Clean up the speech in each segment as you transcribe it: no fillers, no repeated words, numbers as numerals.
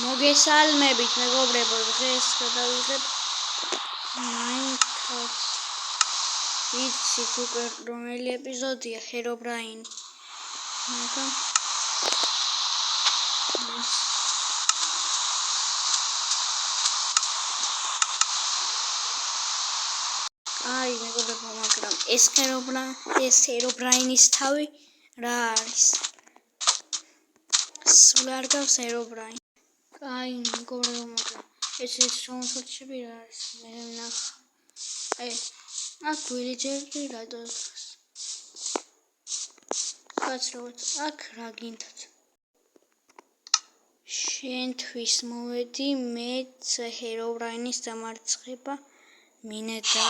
მოგესალმებით მეგობრებო, დღეს გადავიღებ Minecraft. იცით უკვე რომელი ეპიზოდია Herobrine. აი მეგობრებო, მაგრამ ეს Herobrine-ის თავი რა არის? სულ არ გავს Herobrine. აი მეგობრებო, მაგრამ ეს შოუნთორჩები რა არის? მე ვნახე. აი აქ ვილეჯერი რატო დგას? კაცრავად, აქ რა გინდათ? შენთვის მოვედი მეც Herobrine-ის დამარცხება მინდა.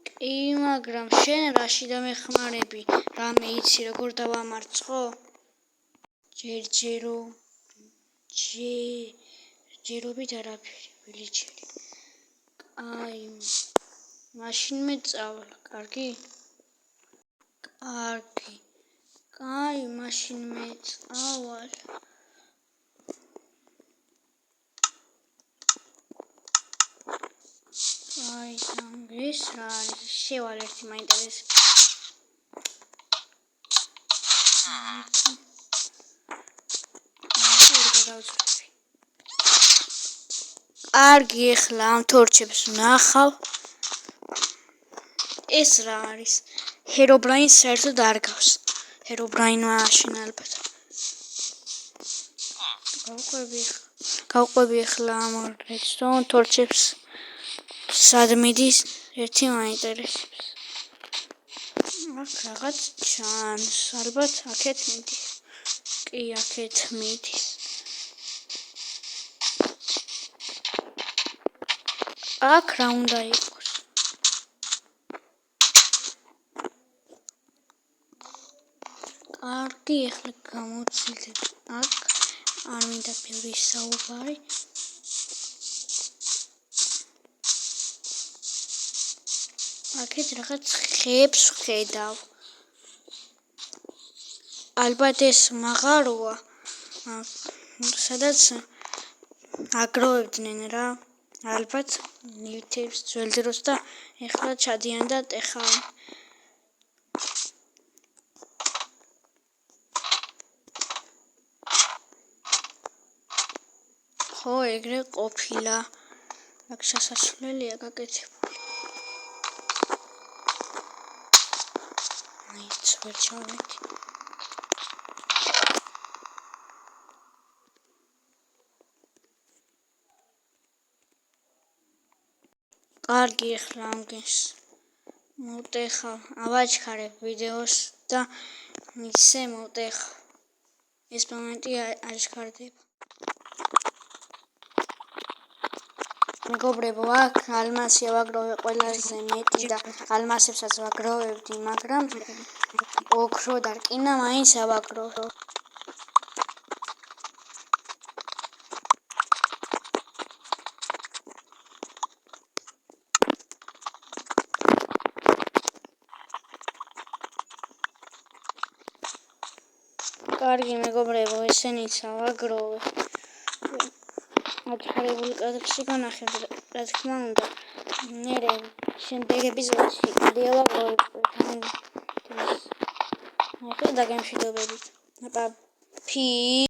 კი, მაგრამ შენ რაში დამეხმარები? რამე იცი როგორ დავამარცხო? ჯერობით არაფერი, ვილეჯერი. აი, მაშინ მე წავალ, კარგი? კარგი. აი, მაშინ მე წავალ. აი, ეს რა არის? შევალ ერთი მაინტერესებს. კარგი, ეხლა ამ თორჩებს ვნახავ. ეს რა არის? Herobrine საერთოდ არ გავს. Herobrine მაშინ ალბათ. გავყვები ეხლა ამ redstone თორჩებს. სად მიდის? ერთი მაინტერესებს. აქ რაღაც ჩანს, ალბათ აქეთ მიდის. კი, აქეთ მიდის. აქ რა უნდა იყოს? კარგი, ეხლა გამოვცილდეთ. აქ არ მინდა ბევრი საუბარი. აქეთ რაღაც ხეებს ვხედავ. ალბათ ეს მაღაროა. სადაც აგროვებდნენ რა. ალბათ ნივთებს ძველ დროს და ეხლა ჩადიან და ტეხავენ. ხო, ეგრე ყოფილა. აქ შესასვლელია გაკეთებული. აიც ვერ ჩავედი. კარგი, ეხლა ამგენს მოვტეხავ, ავაჩქარებ ვიდეოს და ისე მოვტეხავ. ეს მომენტი აჩქარდება. მეგობრებო, აქ ალმასი ავაგროვე ყველაზე მეტი და ალმასებსაც ვაგროვებდი, მაგრამ ოქრო და რკინა მაინც ავაგროვე. კარგი მეგობრებო, ესენიც ავაგროვე. აჩქარებული კადრში განახებ, რა თქმა უნდა. მერე შემდეგ ეპიზოდში კიდევ ავაგროვებ. ახლა დაგემშვიდობებით.